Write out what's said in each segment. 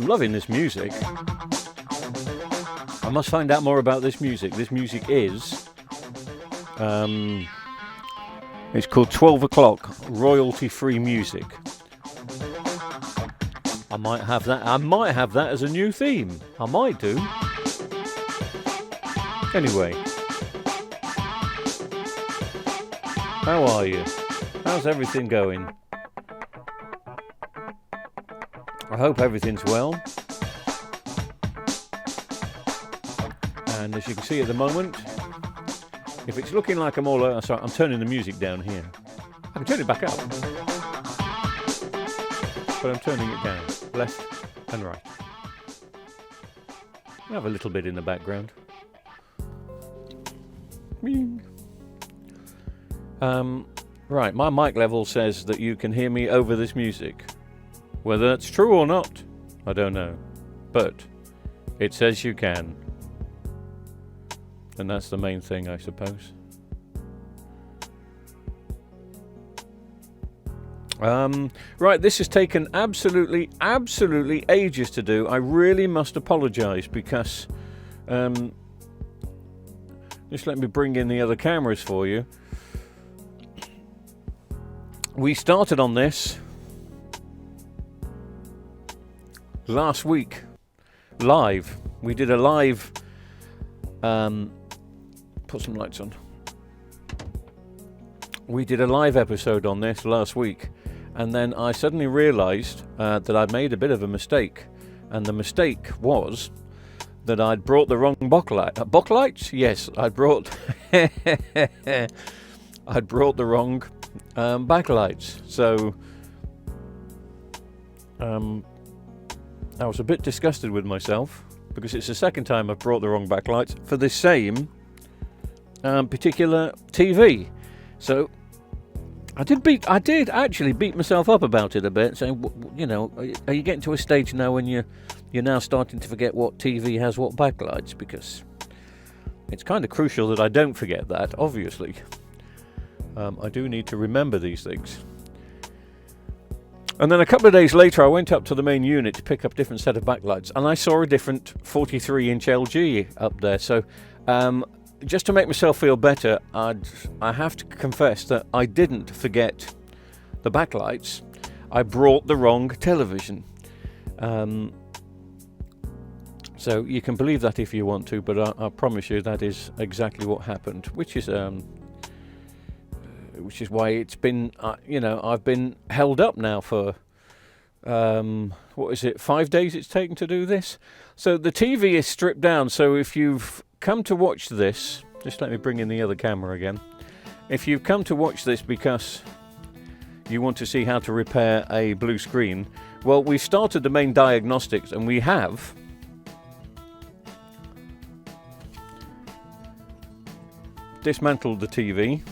I'm loving this music. I must find out more about this music. This music is... it's called 12 O'Clock, royalty-free music. I might have that. I might have that as a new theme. I might do. Anyway. How are you? How's everything going? I hope everything's well. And as you can see at the moment, if it's looking like I'm all... sorry, I'm turning the music down here. I can turn it back up. But I'm turning it down, left and right. I have a little bit in the background. Right, my mic level says that you can hear me over this music. Whether that's true or not, I don't know. But it says you can. And that's the main thing, I suppose. Right, this has taken absolutely ages to do. I really must apologise because... just let me bring in the other cameras for you. We started on this last week, live. We did a live... put some lights on. We did a live episode on this last week, and then I suddenly realised that I'd made a bit of a mistake, and the mistake was that I'd brought the wrong backlights. Yes, I'd brought I'd brought the wrong backlights. So I was a bit disgusted with myself because it's the second time I've brought the wrong backlights for the same particular TV. So I did actually beat myself up about it a bit, saying, you know, are you getting to a stage now when you're now starting to forget what TV has what backlights? Because it's kind of crucial that I don't forget that, obviously. I do need to remember these things. And then a couple of days later I went up to the main unit to pick up a different set of backlights, and I saw a different 43-inch LG up there. So just to make myself feel better, I have to confess that I didn't forget the backlights. I brought the wrong television. So you can believe that if you want to, but I promise you that is exactly what happened, which is why it's been, you know, I've been held up now for, what is it, 5 days it's taken to do this? So the TV is stripped down, so if you've come to watch this, just let me bring in the other camera again. If you've come to watch this because you want to see how to repair a blue screen, well, we started the main diagnostics and we have dismantled the TV.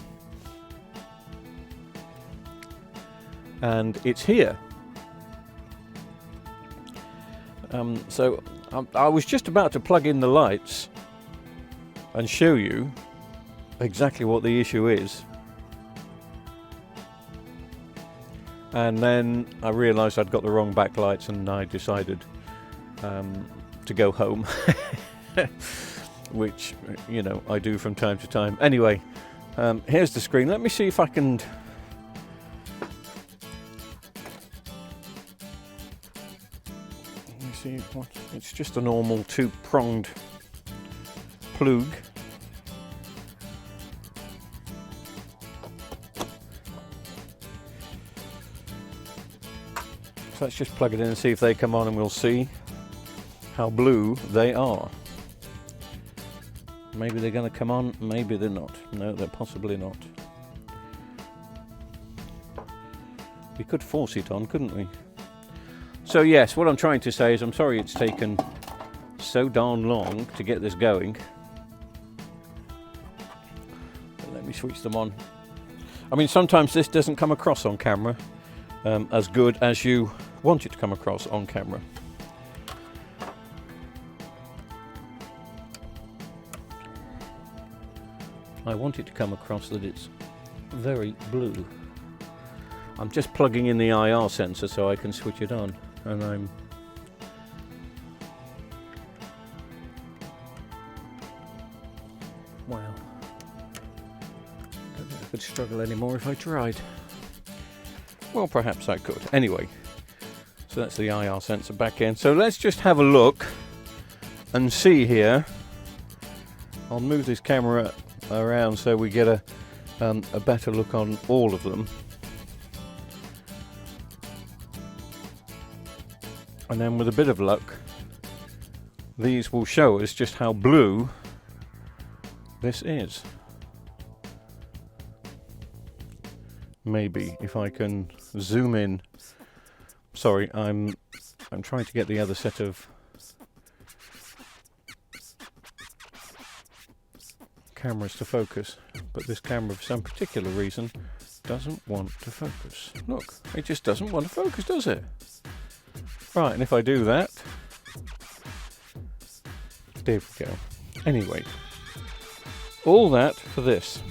And it's here. So I was just about to plug in the lights and show you exactly what the issue is. And then I realised I'd got the wrong backlights, and I decided to go home. Which, you know, I do from time to time. Anyway, here's the screen. Let me see if I can... See what, it's just a normal two-pronged plug. So let's just plug it in and see if they come on, and we'll see how blue they are. Maybe they're going to come on, maybe they're not. No, they're possibly not. We could force it on, couldn't we? So yes, what I'm trying to say is I'm sorry it's taken so darn long to get this going. But let me switch them on. I mean, sometimes this doesn't come across on camera as good as you want it to come across on camera. I want it to come across that it's very blue. I'm just plugging in the IR sensor so I can switch it on. And I'm Well, don't think I could struggle anymore if I tried. Well, perhaps I could. Anyway, so that's the IR sensor back in. So let's just have a look and see here. I'll move this camera around so we get a better look on all of them. And then with a bit of luck, these will show us just how blue this is. Maybe if I can zoom in. Sorry, I'm trying to get the other set of cameras to focus, but this camera for some particular reason doesn't want to focus. Look, it just doesn't want to focus, does it? Right, and if I do that, there we go. Anyway, all that for this.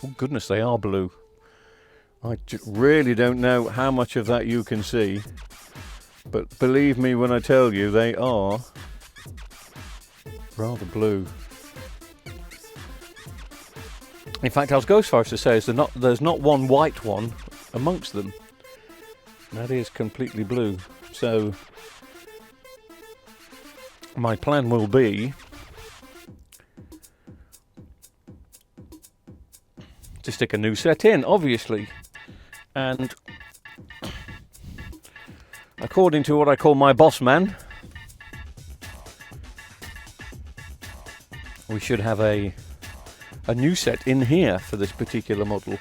Oh goodness, they are blue. I really don't know how much of that you can see, but believe me when I tell you they are rather blue. In fact, I'll go as far as to say there's not one white one amongst them. That is completely blue. So my plan will be to stick a new set in, obviously. And according to what I call my boss man, we should have a new set in here for this particular model.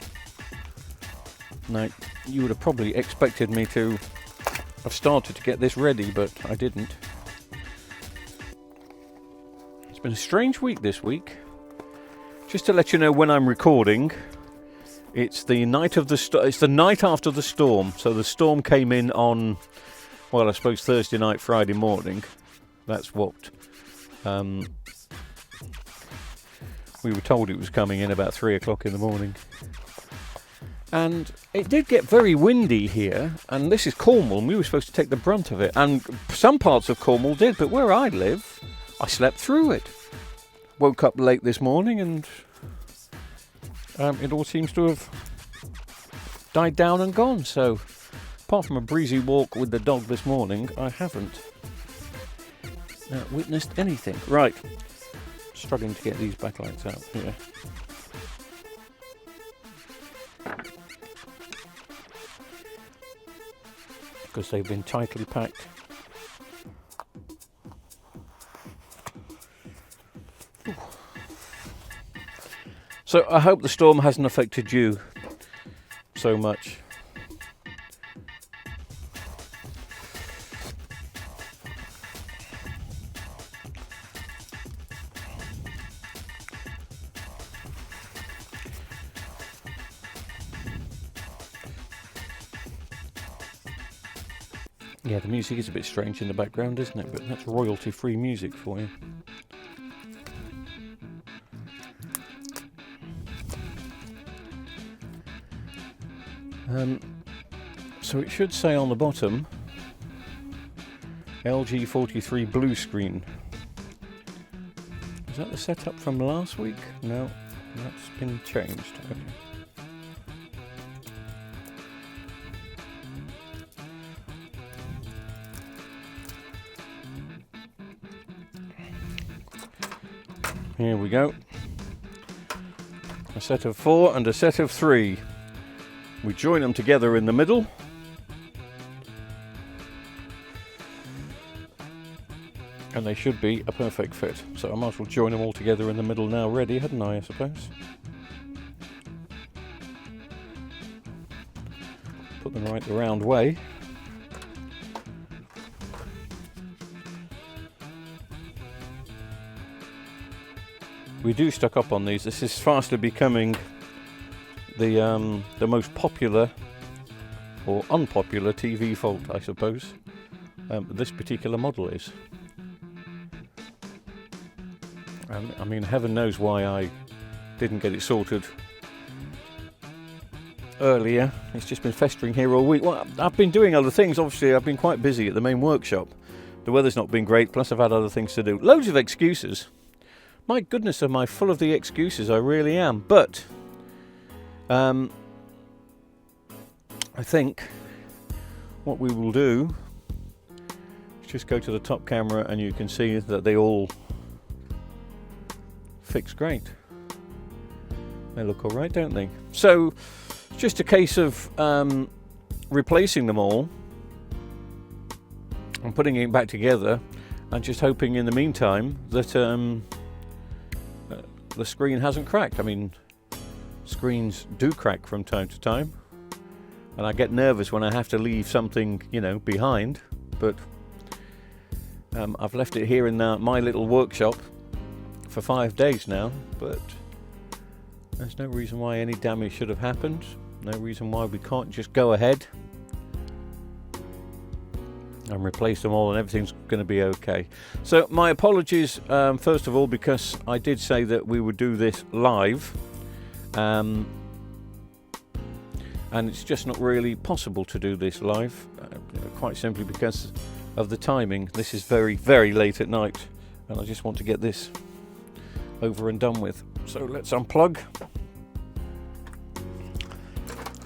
Now, you would have probably expected me to have started to get this ready, but I didn't. It's been a strange week this week. Just to let you know when I'm recording, it's the night of it's the night after the storm. So the storm came in on, well, I suppose Thursday night, Friday morning. That's what we were told it was coming in about 3 o'clock in the morning. And it did get very windy here, and this is Cornwall, and we were supposed to take the brunt of it. And some parts of Cornwall did, but where I live, I slept through it. Woke up late this morning, and it all seems to have died down and gone. So, apart from a breezy walk with the dog this morning, I haven't witnessed anything. Right, struggling to get these backlights out here. Because they've been tightly packed. Ooh. So I hope the storm hasn't affected you so much. Yeah, the music is a bit strange in the background, isn't it? But that's royalty-free music for you. So it should say on the bottom, LG 43 blue screen. Is that the setup from last week? No, that's been changed. Okay. Here we go. A set of 4 and a set of 3. We join them together in the middle. And they should be a perfect fit. So I might as well join them all together in the middle now, ready, hadn't I suppose? Put them right the round way. We do stock up on these. This is fastly becoming the most popular or unpopular TV fault, I suppose. This particular model is. I mean, heaven knows why I didn't get it sorted earlier. It's just been festering here all week. Well, I've been doing other things. Obviously, I've been quite busy at the main workshop. The weather's not been great, plus I've had other things to do. Loads of excuses. My goodness, am I full of the excuses, I really am. But I think what we will do is just go to the top camera and you can see that they all fix great. They look all right, don't they? So it's just a case of replacing them all and putting it back together, and just hoping in the meantime that the screen hasn't cracked. I mean, screens do crack from time to time, and I get nervous when I have to leave something, you know, behind. But I've left it here in my little workshop for 5 days now, but there's no reason why any damage should have happened. No reason why we can't just go ahead and replace them all and everything's going to be okay. So my apologies, first of all, because I did say that we would do this live, and it's just not really possible to do this live, quite simply because of the timing. This is very, very late at night, and I just want to get this over and done with. So let's unplug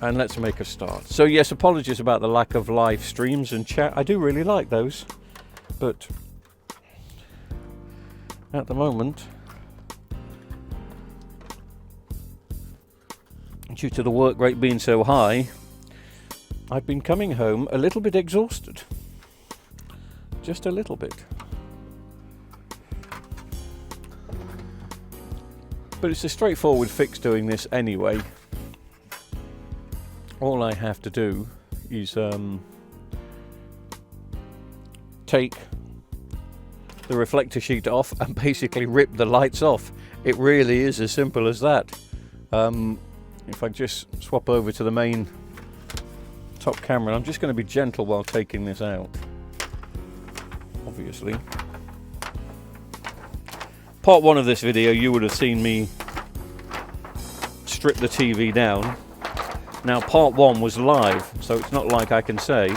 and let's make a start. So yes, apologies about the lack of live streams and chat. I do really like those, but at the moment, due to the work rate being so high, I've been coming home a little bit exhausted. Just a little bit. But it's a straightforward fix doing this anyway. All I have to do is take the reflector sheet off and basically rip the lights off. It really is as simple as that. If I just swap over to the main top camera, I'm just going to be gentle while taking this out, obviously. Part 1 of this video, you would have seen me strip the TV down. Now part 1 was live, so it's not like I can say,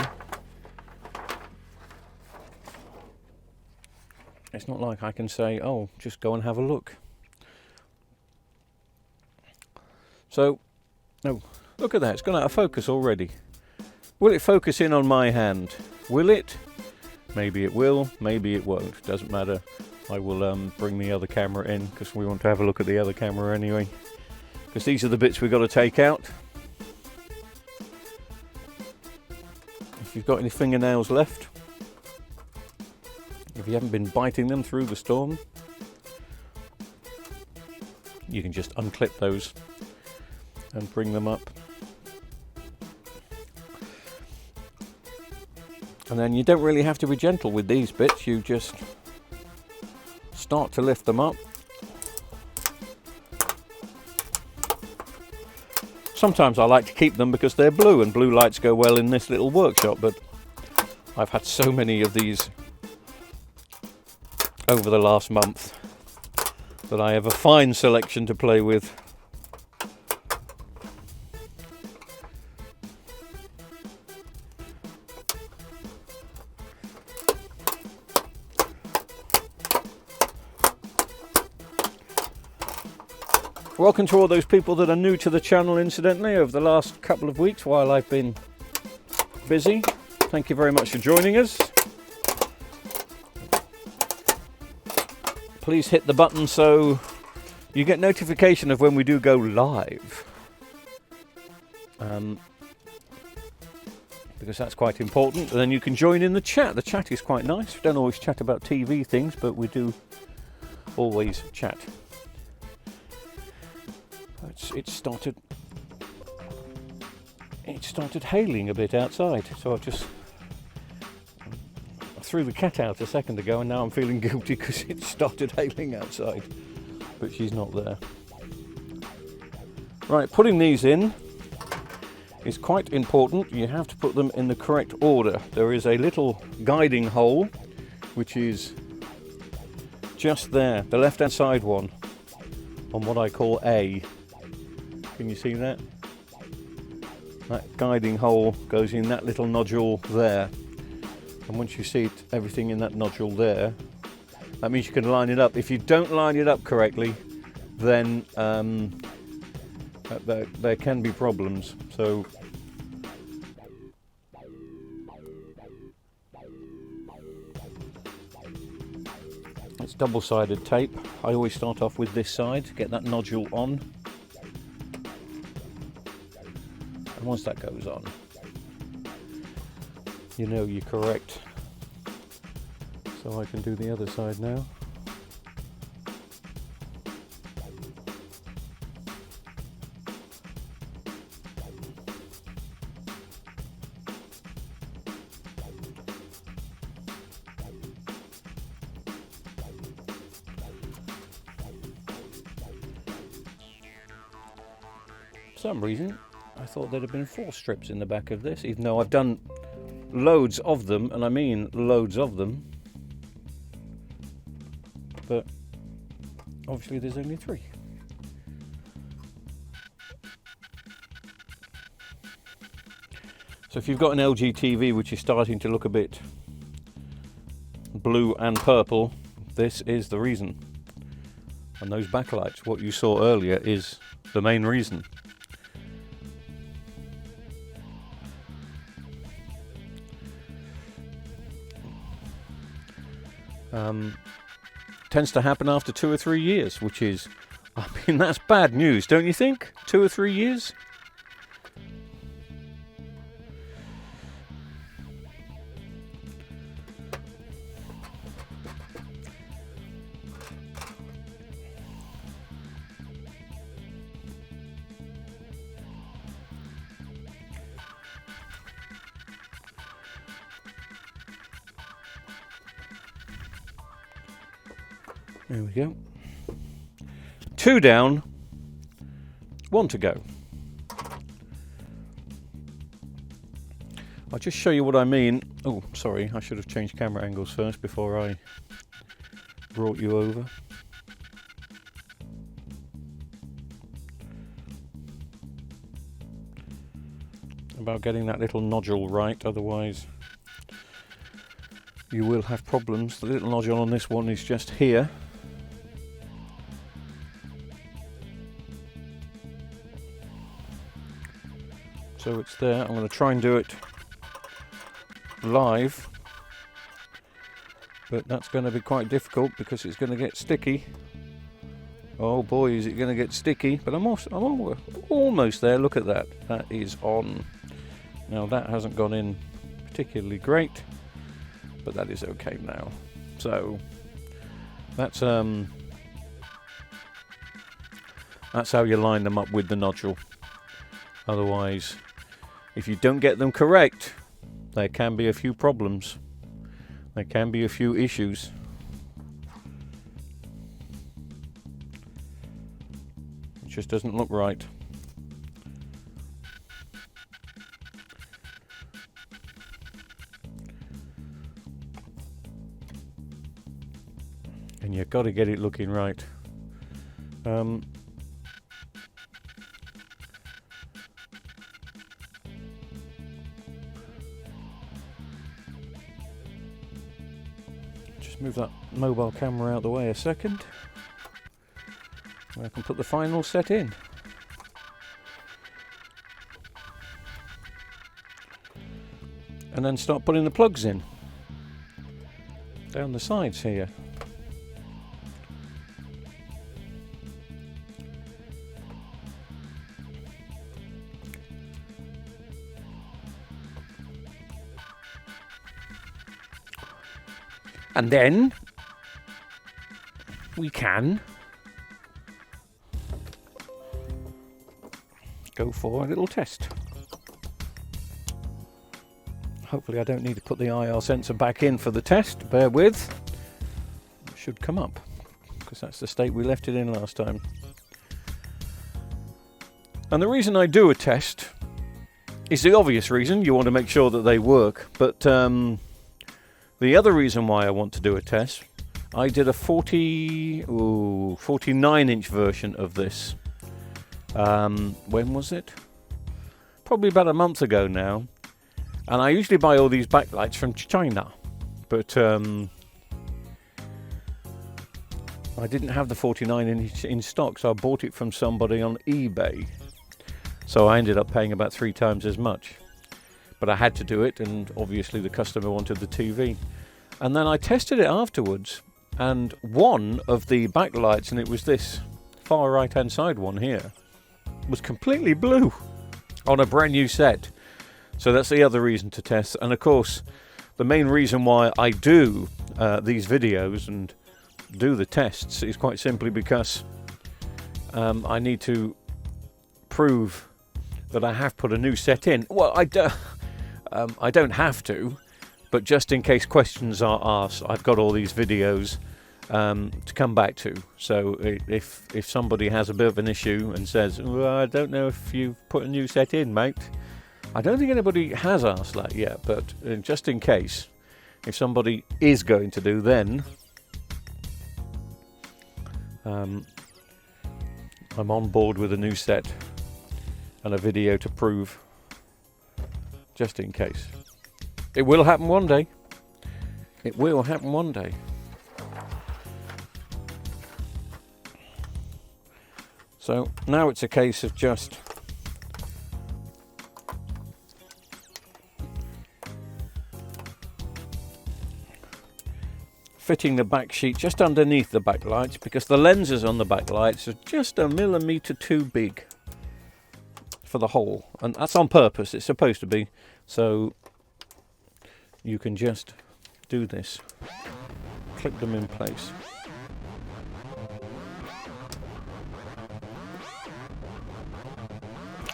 oh, just go and have a look. So, no, look at that, it's gone out of focus already. Will it focus in on my hand? Will it? Maybe it will, maybe it won't, doesn't matter. I will bring the other camera in, because we want to have a look at the other camera anyway. Because these are the bits we've got to take out. If you've got any fingernails left, if you haven't been biting them through the storm, you can just unclip those and bring them up. And then you don't really have to be gentle with these bits, you just start to lift them up. Sometimes I like to keep them because they're blue, and blue lights go well in this little workshop, but I've had so many of these over the last month that I have a fine selection to play with. Welcome to all those people that are new to the channel, incidentally, over the last couple of weeks while I've been busy. Thank you very much for joining us. Please hit the button so you get notification of when we do go live. Because that's quite important. And then you can join in the chat. The chat is quite nice. We don't always chat about TV things, but we do always chat. It started hailing a bit outside, so I threw the cat out a second ago, and now I'm feeling guilty because it started hailing outside, but she's not there. Right, putting these in is quite important. You have to put them in the correct order. There is a little guiding hole which is just there, the left hand side one, on what I call A. Can you see that? That guiding hole goes in that little nodule there. And once you see everything in that nodule there, That means you can line it up. If you don't line it up correctly, then there can be problems. So it's double-sided tape. I always start off with this side, get that nodule on, and once that goes on, you know you're correct. So I can do the other side now. For some reason, I thought there'd have been 4 strips in the back of this, even though I've done loads of them, and I mean loads of them. But obviously there's only 3. So if you've got an LG TV which is starting to look a bit blue and purple, this is the reason. And those backlights, what you saw earlier, is the main reason. Tends to happen after 2 or 3 years, which is, I mean, that's bad news, don't you think? 2 or 3 years? There we go. 2 down, 1 to go. I'll just show you what I mean. Oh, sorry, I should have changed camera angles first before I brought you over. About getting that little nodule right, otherwise you will have problems. The little nodule on this one is just here. So it's there. I'm going to try and do it live, but that's going to be quite difficult because it's going to get sticky. Oh boy, is it going to get sticky. But I'm almost there. Look at that. That is on. Now that hasn't gone in particularly great, but that is okay now. So that's how you line them up with the nodule. Otherwise, if you don't get them correct, there can be a few problems. There can be a few issues. It just doesn't look right. And you've got to get it looking right. Just move that mobile camera out of the way a second. I can put the final set in. And then start putting the plugs in. Down the sides here. And then we can go for a little test. Hopefully I don't need to put the IR sensor back in for the test. Bear with. It should come up because that's the state we left it in last time. And the reason I do a test is the obvious reason. You want to make sure that they work. But the other reason why I want to do a test, I did a 49-inch version of this. When was it? Probably about a month ago now. And I usually buy all these backlights from China. But I didn't have the 49 in stock, so I bought it from somebody on eBay. So I ended up paying about 3 times as much. But I had to do it, and obviously the customer wanted the TV. And then I tested it afterwards, and one of the backlights, and it was this far right hand side one here, was completely blue on a brand new set. So that's the other reason to test. And of course, the main reason why I do these videos and do the tests is quite simply because I need to prove that I have put a new set in. Well, I don't have to, but just in case questions are asked, I've got all these videos to come back to. So if somebody has a bit of an issue and says, well, I don't know if you've put a new set in, mate. I don't think anybody has asked that yet, but just in case, if somebody is going to do, then I'm on board with a new set and a video to prove, just in case. It will happen one day. It will happen one day. So now it's a case of just fitting the back sheet just underneath the backlights, because the lenses on the backlights are just a millimetre too big for the hole, and that's on purpose. It's supposed to be. So you can just do this, clip them in place.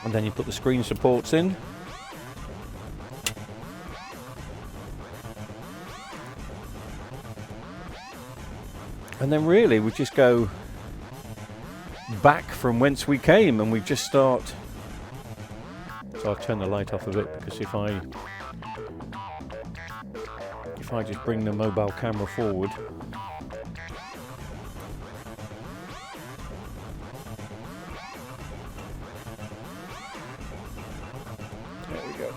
And then you put the screen supports in. And then really we just go back from whence we came, and we just start. So I'll turn the light off a bit, because if I just bring the mobile camera forward, there we go.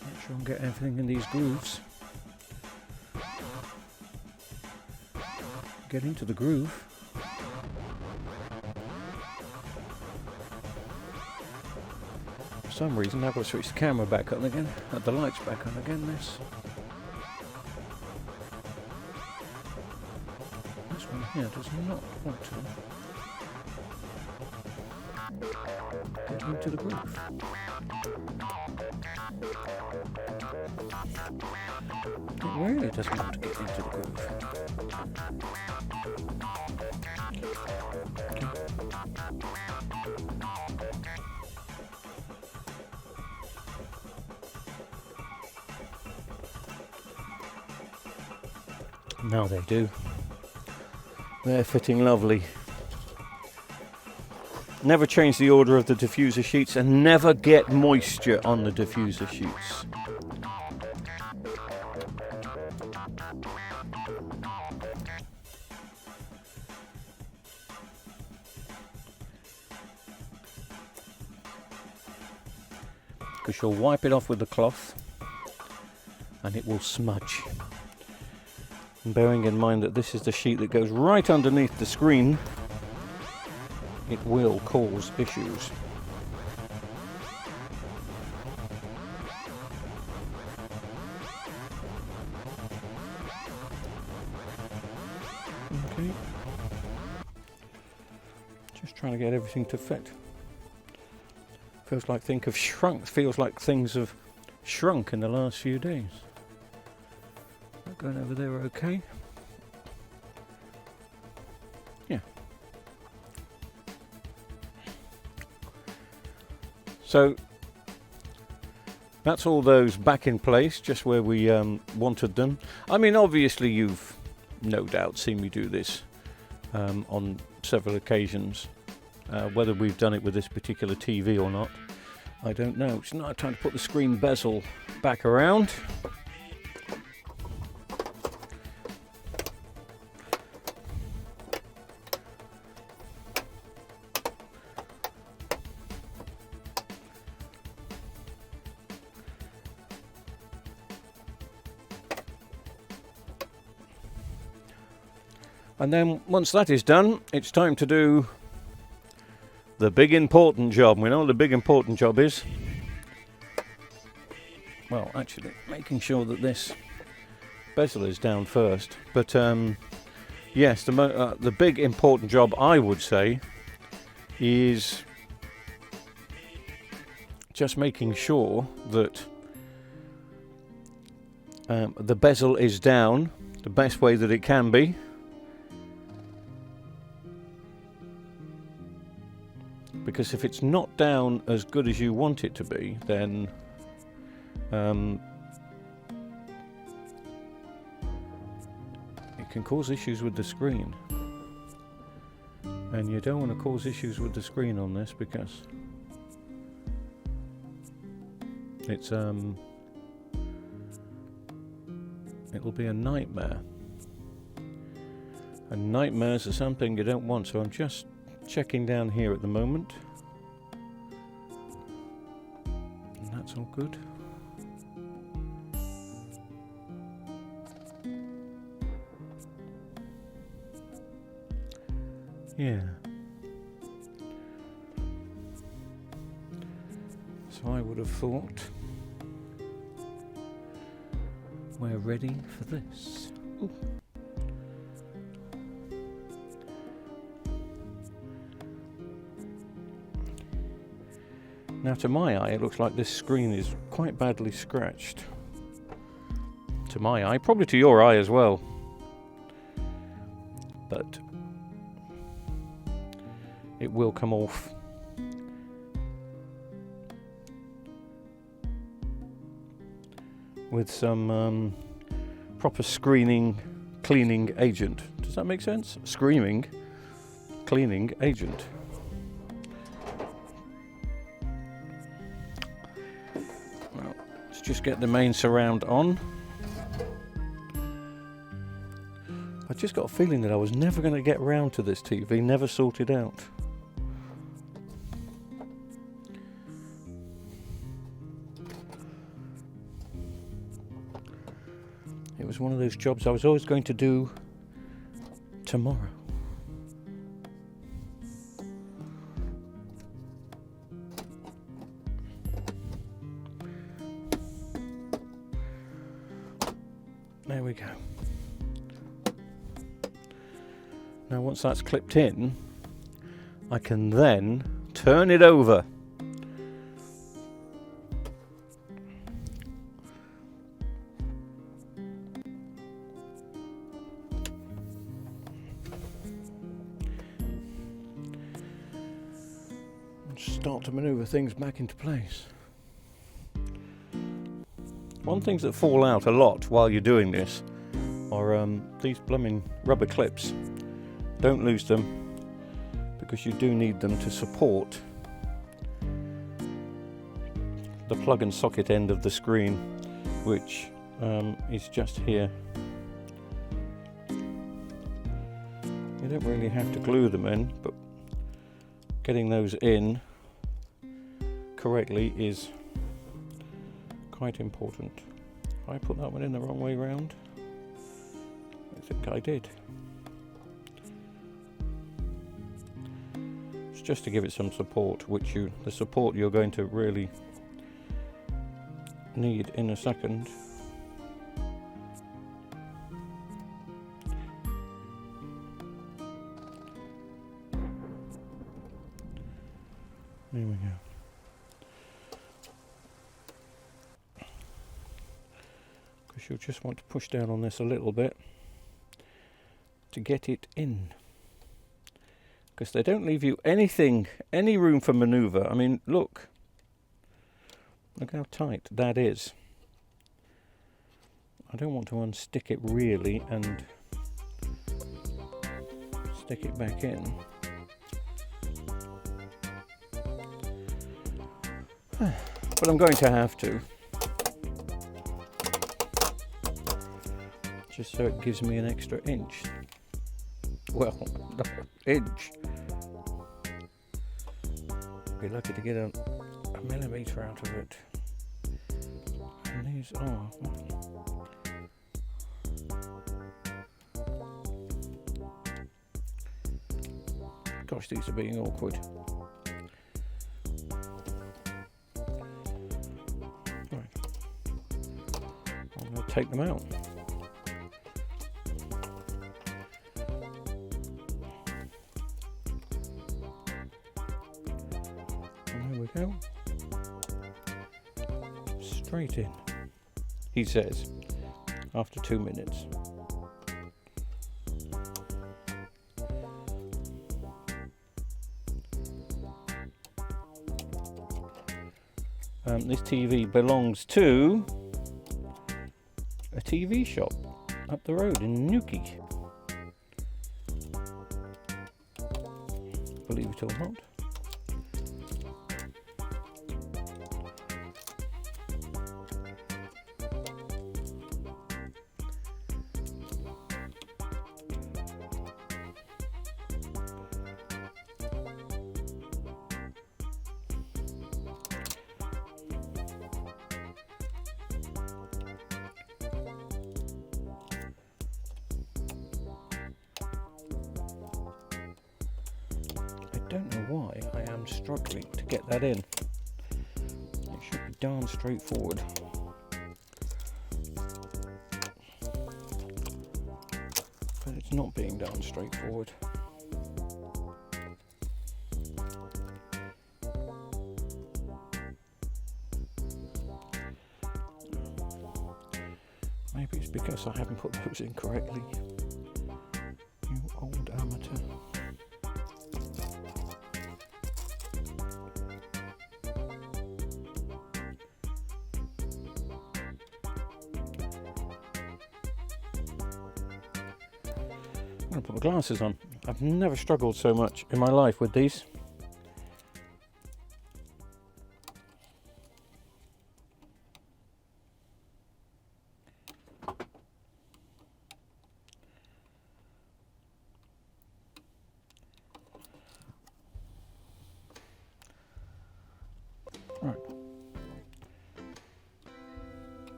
Make sure I get everything in these grooves. Get into the groove. For some reason I've got to switch the camera back on again, the lights back on again. This one here does not want to get into the groove. It really doesn't want to get into the groove. Okay. Now they do. They're fitting lovely. Never change the order of the diffuser sheets, and never get moisture on the diffuser sheets. Because you'll wipe it off with the cloth and it will smudge. And bearing in mind that this is the sheet that goes right underneath the screen, it will cause issues. Okay. Just trying to get everything to fit. Feels like things have shrunk in the last few days. That going over there okay? Yeah. So that's all those back in place, just where we wanted them. I mean, obviously you've no doubt seen me do this on several occasions, whether we've done it with this particular TV or not. I don't know. It's now time to put the screen bezel back around. And then once that is done, it's time to do the big important job. We know what the big important job is. Well, actually, making sure that this bezel is down first. But yes, the big important job, I would say, is just making sure that the bezel is down the best way that it can be. Because if it's not down as good as you want it to be, then it can cause issues with the screen. And you don't want to cause issues with the screen on this, because it's it'll be a nightmare. And nightmares are something you don't want, so I'm just checking down here at the moment, and that's all good. Yeah. So I would have thought we're ready for this. Ooh. Now, to my eye, it looks like this screen is quite badly scratched. To my eye, probably to your eye as well. But it will come off. With some proper screening, cleaning agent. Does that make sense? Screaming, cleaning agent. Just get the main surround on. I just got a feeling that I was never going to get round to this TV, never sorted out. It was one of those jobs I was always going to do tomorrow. There we go. Now once that's clipped in, I can then turn it over. And start to maneuver things back into place. One things that fall out a lot while you're doing this are these blooming rubber clips. Don't lose them, because you do need them to support the plug and socket end of the screen, which is just here. You don't really have to glue them in, but getting those in correctly is quite important. I put that one in the wrong way round. I think I did. It's just to give it some support, which the support you're going to really need in a second. There we go. Because you'll just want to push down on this a little bit to get it in. Because they don't leave you any room for manoeuvre. I mean, look how tight that is. I don't want to unstick it really and stick it back in. But I'm going to have to. Just so it gives me an extra inch. Well, no, inch. Be lucky to get a millimetre out of it. And these are... Gosh, these are being awkward. Right. I'm going to take them out. And there we go. Straight in, he says, after 2 minutes. This TV belongs to a TV shop up the road in Newquay. Believe it or not. I don't know why I am struggling to get that in. It should be darn straightforward. But it's not being darn straightforward. Maybe it's because I haven't put those in correctly. You old amateur. I'm going to put my glasses on. I've never struggled so much in my life with these. Right.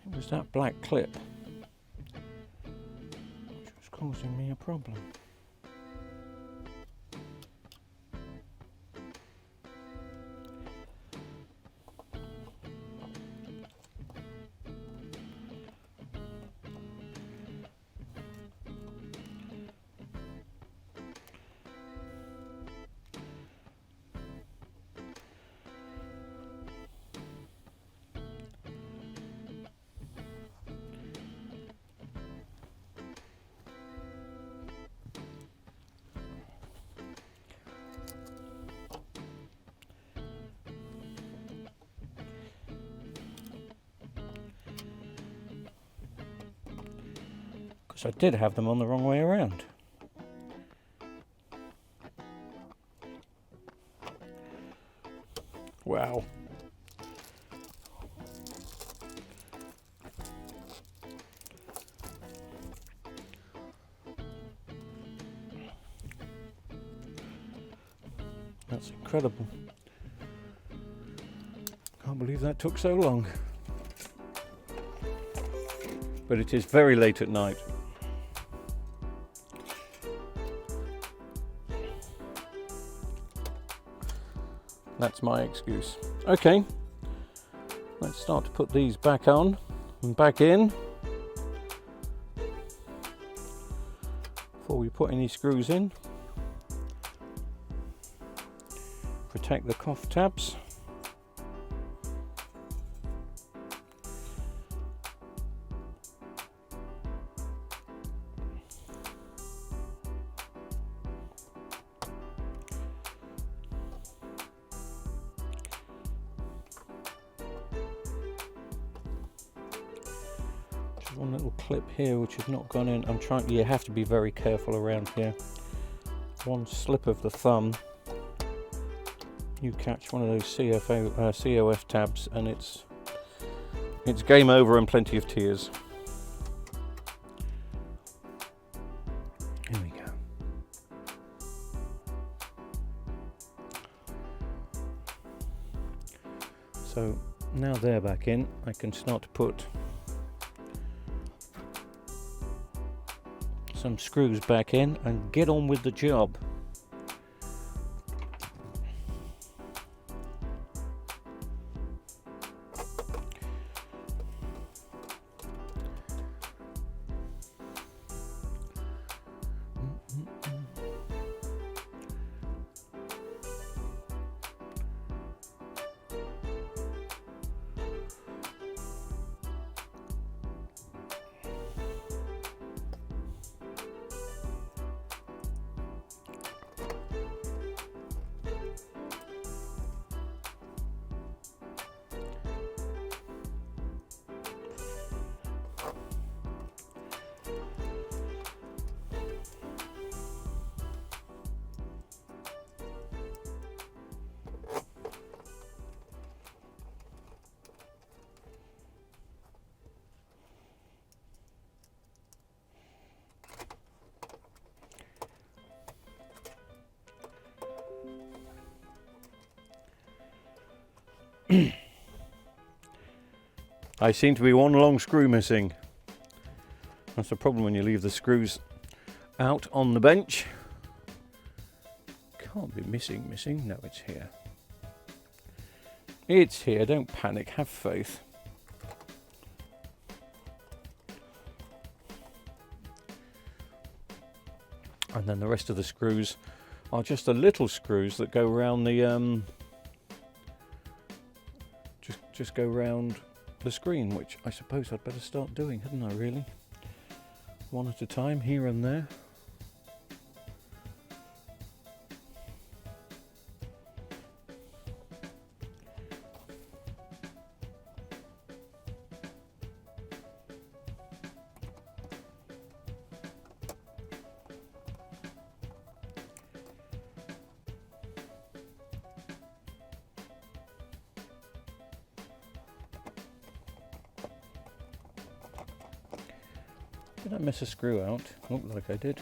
It was that black clip which was causing me a problem. I did have them on the wrong way around. Wow. That's incredible. Can't believe that took so long. But it is very late at night. That's my excuse. Okay, let's start to put these back on and back in before we put any screws in. Protect the cough tabs. One little clip here which has not gone in. I'm trying, you have to be very careful around here. one slip of the thumb, you catch one of those COF tabs, and it's game over and plenty of tears. Here we go. So now they're back in, I can start to put some screws back in and get on with the job. I seem to be one long screw missing. That's the problem when you leave the screws out on the bench. Can't be missing. No, it's here. It's here, don't panic, have faith. And then the rest of the screws are just the little screws that go around the just go round the screen, which I suppose I'd better start doing, hadn't I, really? One at a time, here and there. Did I miss a screw out? Looked like I did.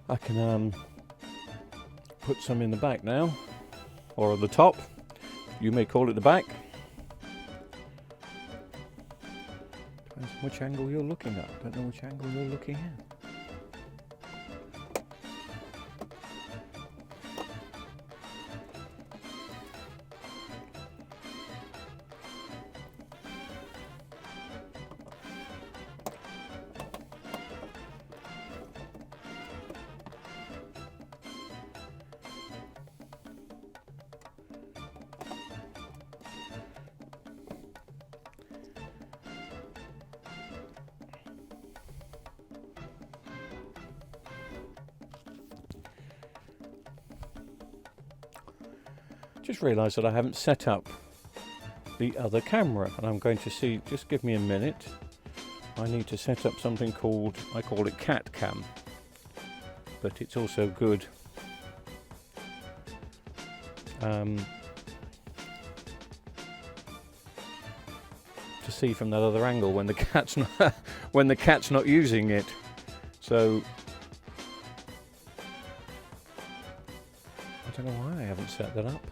I can put some in the back now. Or at the top, you may call it the back. Depends on which angle you're looking at. Don't know which angle you're looking at. Just realised that I haven't set up the other camera, and I'm going to see, just give me a minute. I need to set up something called, I call it cat cam, but it's also good to see from that other angle when the cat's not when the cat's not using it. So I don't know why I haven't set that up.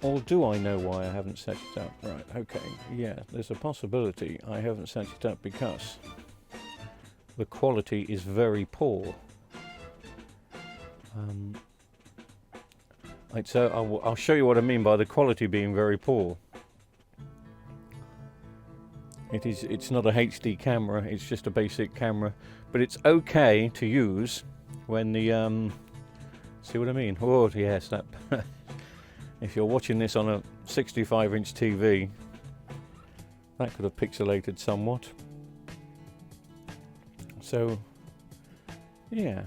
Or do I know why I haven't set it up? Right, okay, yeah, there's a possibility I haven't set it up because the quality is very poor. Right, so I'll show you what I mean by the quality being very poor. It's not a HD camera, it's just a basic camera, but it's okay to use when the see what I mean? Oh yes, that If you're watching this on a 65-inch TV, that could have pixelated somewhat. So, yeah.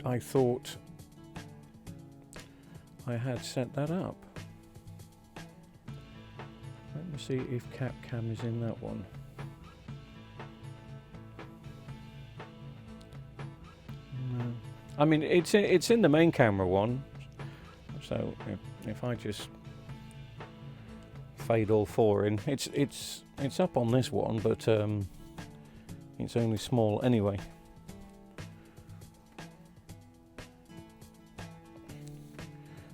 I thought I had set that up. Let me see if CapCam is in that one. No. I mean, it's in the main camera one. So if I just fade all four in, it's up on this one, but it's only small anyway.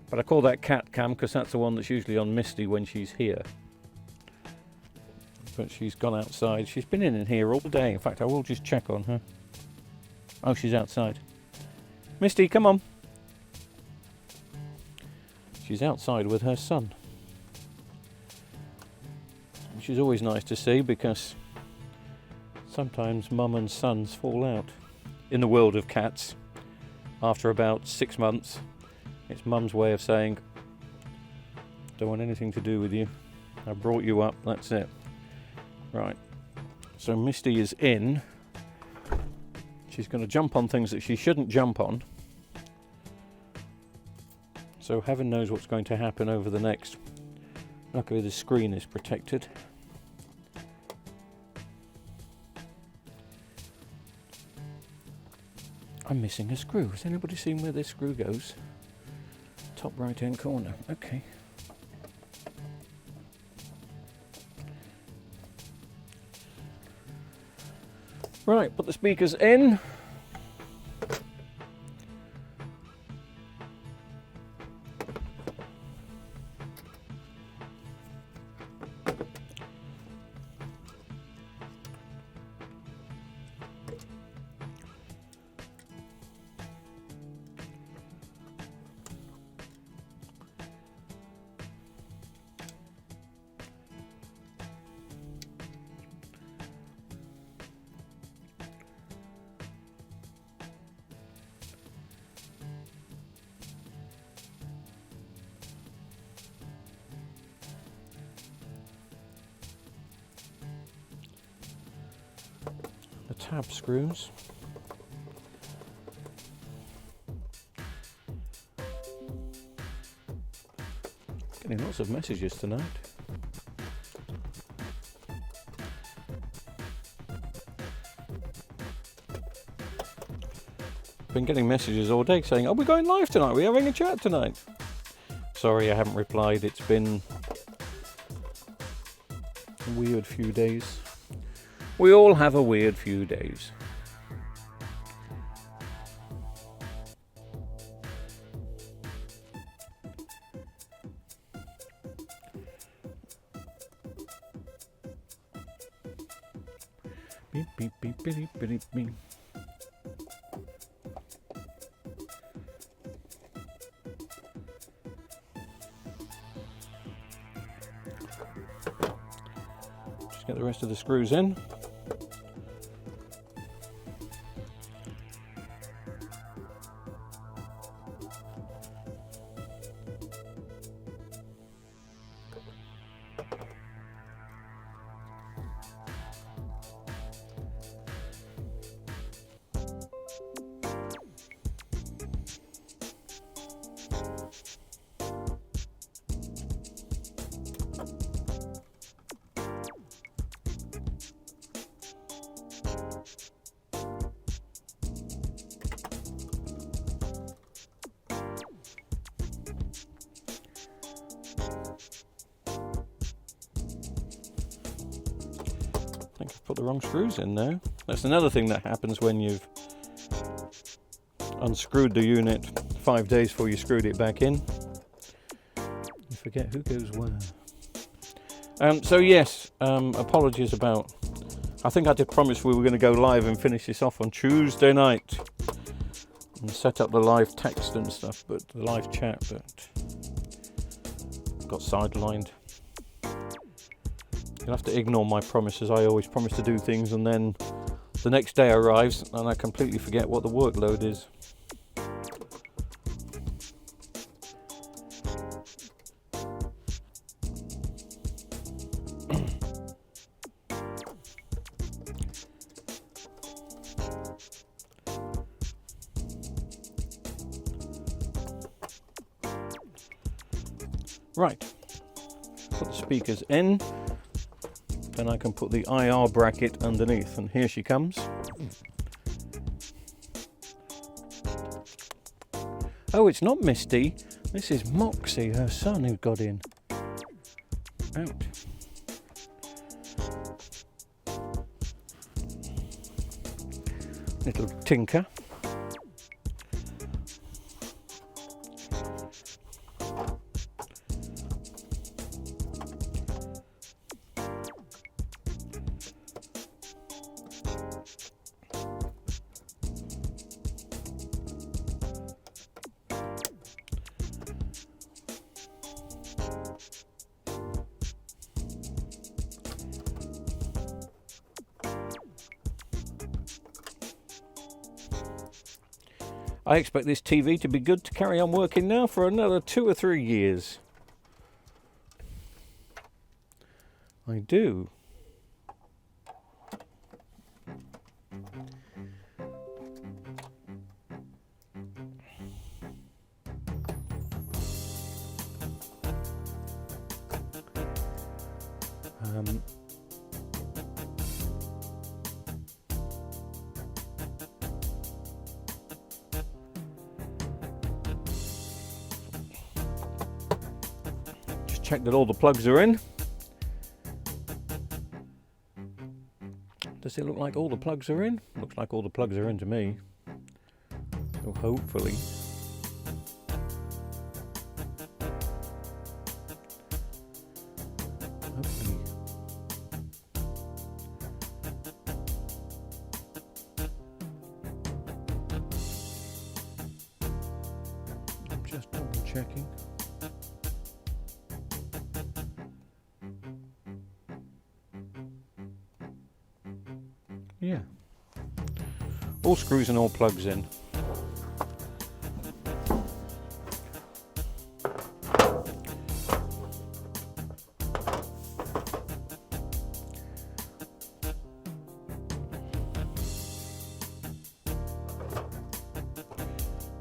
But I call that cat cam because that's the one that's usually on Misty when she's here. But she's gone outside. She's been in here all day. In fact, I will just check on her. Oh, she's outside. Misty, come on. She's outside with her son. Which is always nice to see because sometimes mum and sons fall out. In the world of cats, after about 6 months, it's mum's way of saying, don't want anything to do with you. I brought you up, that's it. Right, so Misty is in. She's going to jump on things that she shouldn't jump on. So heaven knows what's going to happen over the next. Luckily the screen is protected. I'm missing a screw. Has anybody seen where this screw goes? Top right hand corner. Okay. Right, put the speakers in. The tab screws. Getting lots of messages tonight. Been getting messages all day saying, "Are we going live tonight? We're having a chat tonight." Sorry, I haven't replied. It's been a weird few days. We all have a weird few days. Beep, beep, beep, beep, beep, beep. Just get the rest of the screws in. I think I've put the wrong screws in now. That's another thing that happens when you've unscrewed the unit 5 days before you screwed it back in. You forget who goes where. So yes, apologies about... I think I did promise we were going to go live and finish this off on Tuesday night and set up the live text and stuff, but the live chat, but got sidelined. You'll have to ignore my promises. I always promise to do things and then the next day arrives and I completely forget what the workload is. Right, put the speakers in, then I can put the IR bracket underneath, and here she comes. Oh, it's not Misty, this is Moxie, her son, who got in. Out. Little tinker. I expect this TV to be good to carry on working now for another 2 or 3 years. I do. Just check that all the plugs are in. Does it look like all the plugs are in? Looks like all the plugs are in to me. So hopefully. I'm just double checking. Yeah. All screws and all plugs in.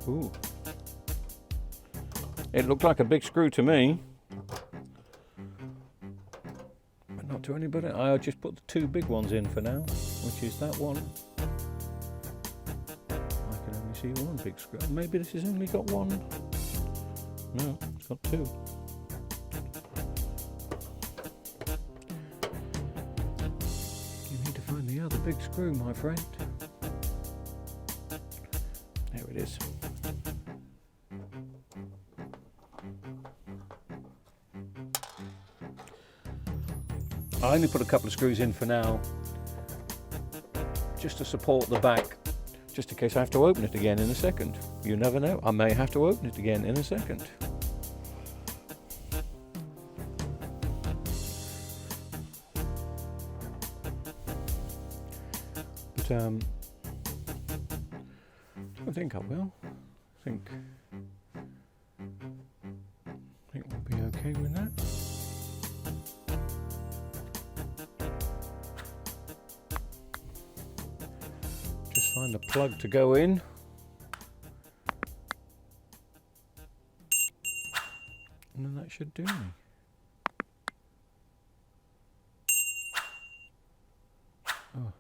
Ooh. It looked like a big screw to me. But not to anybody. I just put the 2 big ones in for now, which is that one. I can only see 1 big screw. Maybe this has only got 1. No, it's got 2. You need to find the other big screw, my friend. There it is. I only put a couple of screws in for now, just to support the back, just in case I have to open it again in a second. You never know, I may have to open it again in a second. But I think I will. I think we'll be okay with that. Just find the plug to go in. And then that should do me. Oh.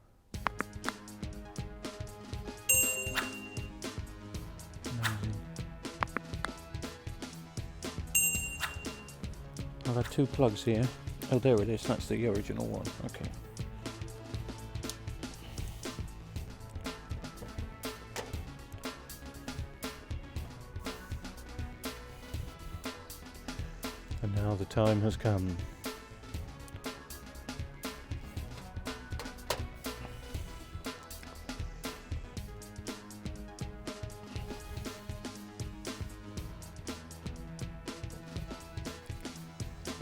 Amazing. I've had 2 plugs here. Oh, there it is. That's the original one. Okay. And now the time has come.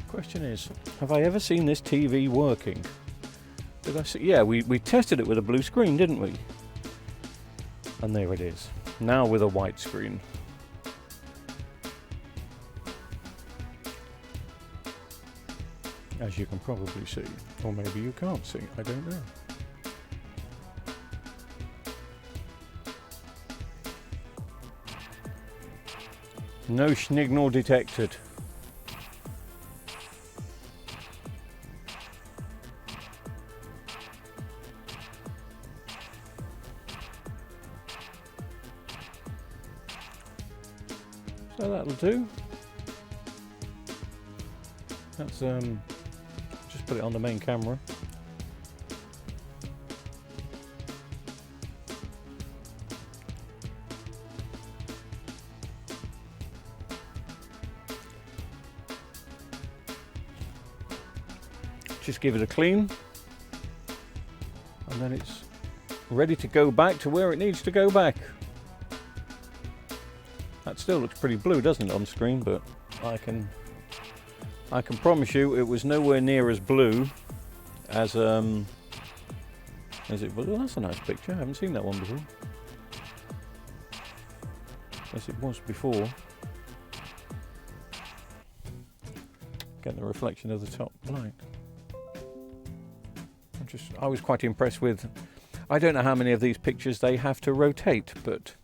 Question is, have I ever seen this TV working? Did I see? Yeah, we tested it with a blue screen, didn't we? And there it is. Now with a white screen. As you can probably see, or maybe you can't see, I don't know. No schnignal detected. So that'll do. That's just put it on the main camera. Just give it a clean, and then it's ready to go back to where it needs to go back. That still looks pretty blue, doesn't it, on screen? But I can promise you it was nowhere near as blue as it was. Well, that's a nice picture. I haven't seen that one before. As it was before. Get the reflection of the top light. I was quite impressed with. I don't know how many of these pictures they have to rotate, but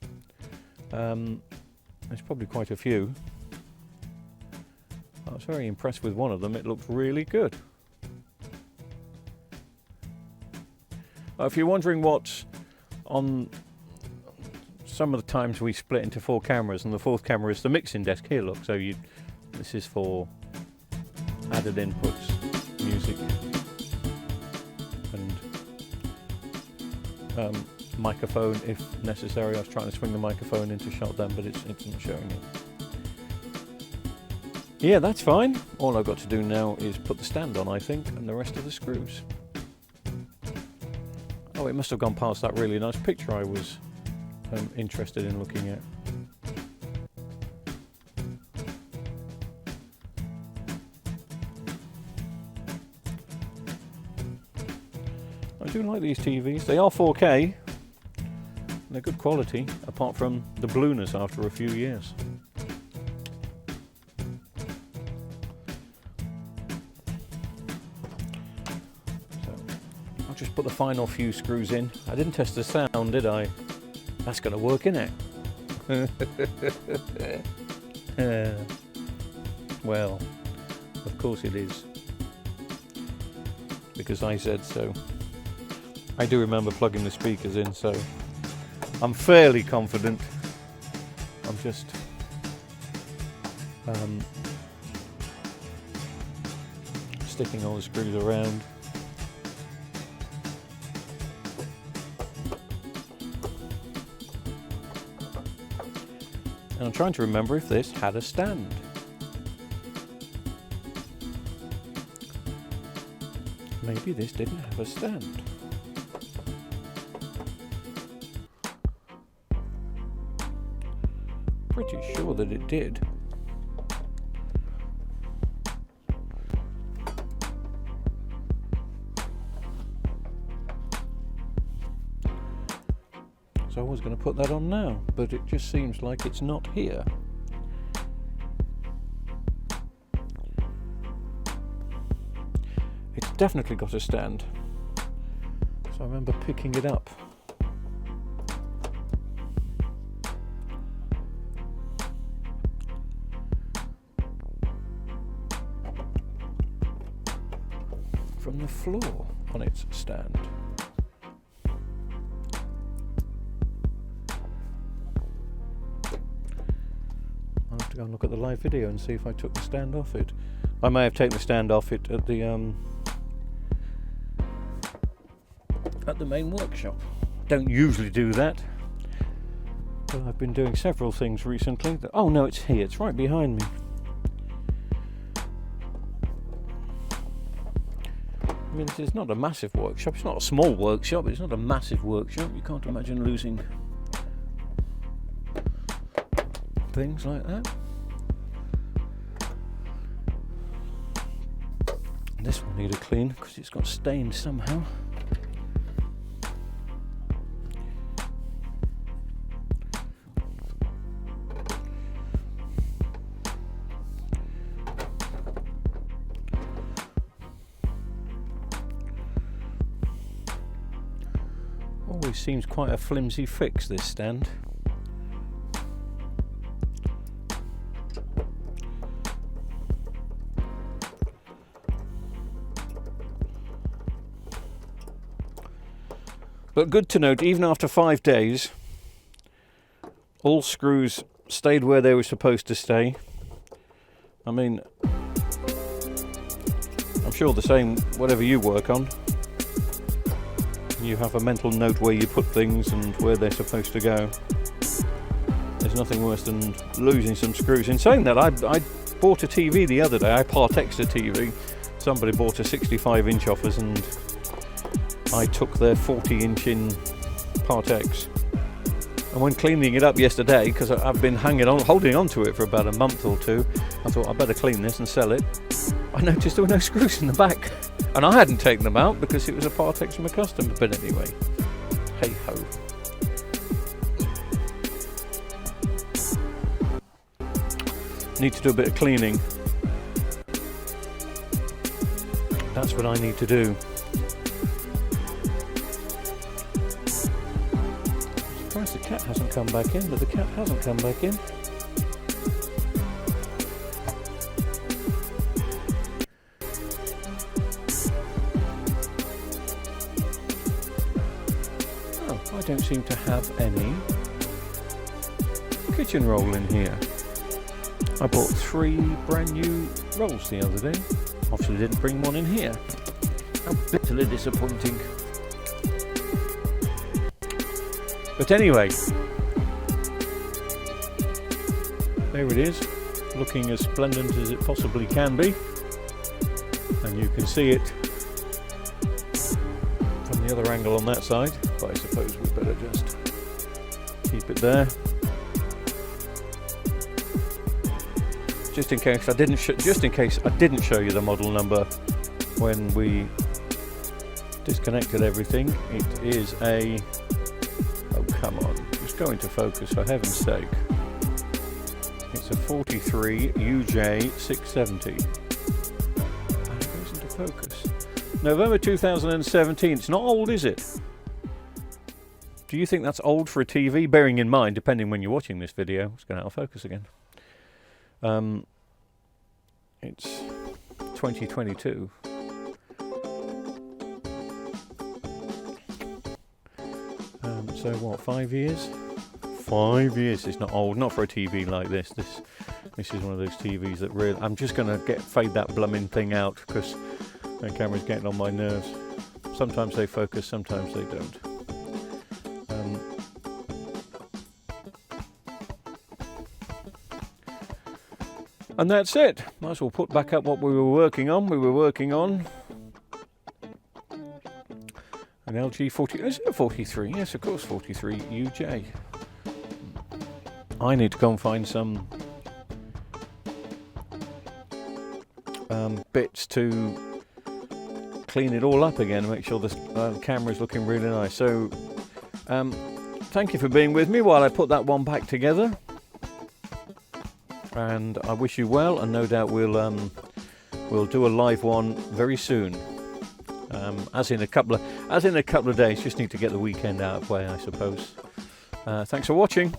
there's probably quite a few. I was very impressed with one of them. It looked really good. If you're wondering what's on, some of the times we split into 4 cameras, and the 4th camera is the mixing desk. Here, look. So this is for added inputs, music, and microphone if necessary. I was trying to swing the microphone into shot then, but it's not showing it. Yeah, that's fine. All I've got to do now is put the stand on, I think, and the rest of the screws. Oh, it must have gone past that really nice picture I was interested in looking at. I do like these TVs. They are 4K. They're good quality, apart from the blueness after a few years. So I'll just put the final few screws in. I didn't test the sound, did I? That's going to work, innit? Well, of course it is. Because I said so. I do remember plugging the speakers in, so I'm fairly confident. I'm just sticking all the screws around. And I'm trying to remember if this had a stand. Maybe this didn't have a stand. Pretty sure that it did. So I was going to put that on now, but it just seems like it's not here. It's definitely got a stand. So I remember picking it up. From the floor on its stand. I'll have to go and look at the live video and see if I took the stand off it. I may have taken the stand off it at the main workshop. Don't usually do that, but I've been doing several things recently. Oh no, it's here. It's right behind me. I mean, this is not a massive workshop. It's not a small workshop, but it's not a massive workshop. You can't imagine losing things like that. This will need a clean because it's got stained somehow. Always seems quite a flimsy fix, this stand. But good to note, even after 5 days, all screws stayed where they were supposed to stay. I mean, I'm sure the same, whatever you work on, you have a mental note where you put things and where they're supposed to go. There's nothing worse than losing some screws. In saying that, I bought a TV the other day. I part-X'd a TV. Somebody bought a 65-inch off us, and I took their 40-inch in part-X. And when cleaning it up yesterday, because I've been holding on to it for about a month or two, I thought I'd better clean this and sell it. I noticed there were no screws in the back. And I hadn't taken them out because it was a part-X from a customer. But anyway, hey-ho. Need to do a bit of cleaning. That's what I need to do. I'm surprised the cat hasn't come back in, but the cat hasn't come back in. Oh, I don't seem to have any kitchen roll in here. I bought 3 brand new rolls the other day. Obviously didn't bring one in here. How bitterly disappointing. But anyway, there it is, looking as splendid as it possibly can be. And you can see it from the other angle on that side. But I suppose we better just keep it there. Just in case I didn't show you the model number when we disconnected everything. It is a, oh come on, just go into focus for heaven's sake. It's a 43 UJ670. And it goes into focus. November 2017. It's not old, is it? Do you think that's old for a TV? Bearing in mind, depending when you're watching this video, it's going out of focus again. It's 2022. So what, 5 years? 5 years. It's not old, not for a TV like this. This is one of those TVs that really, I'm just going to fade that blooming thing out because the camera's getting on my nerves. Sometimes they focus, sometimes they don't. And that's it. Might as well put back up what we were working on. We were working on an LG 40. Is it a 43? Yes, of course, 43 UJ. I need to go and find some bits to clean it all up again and make sure the camera's looking really nice. So, thank you for being with me while I put that one back together. And I wish you well, and no doubt we'll do a live one very soon. As in a couple of days. Just need to get the weekend out of the way, I suppose. Thanks for watching.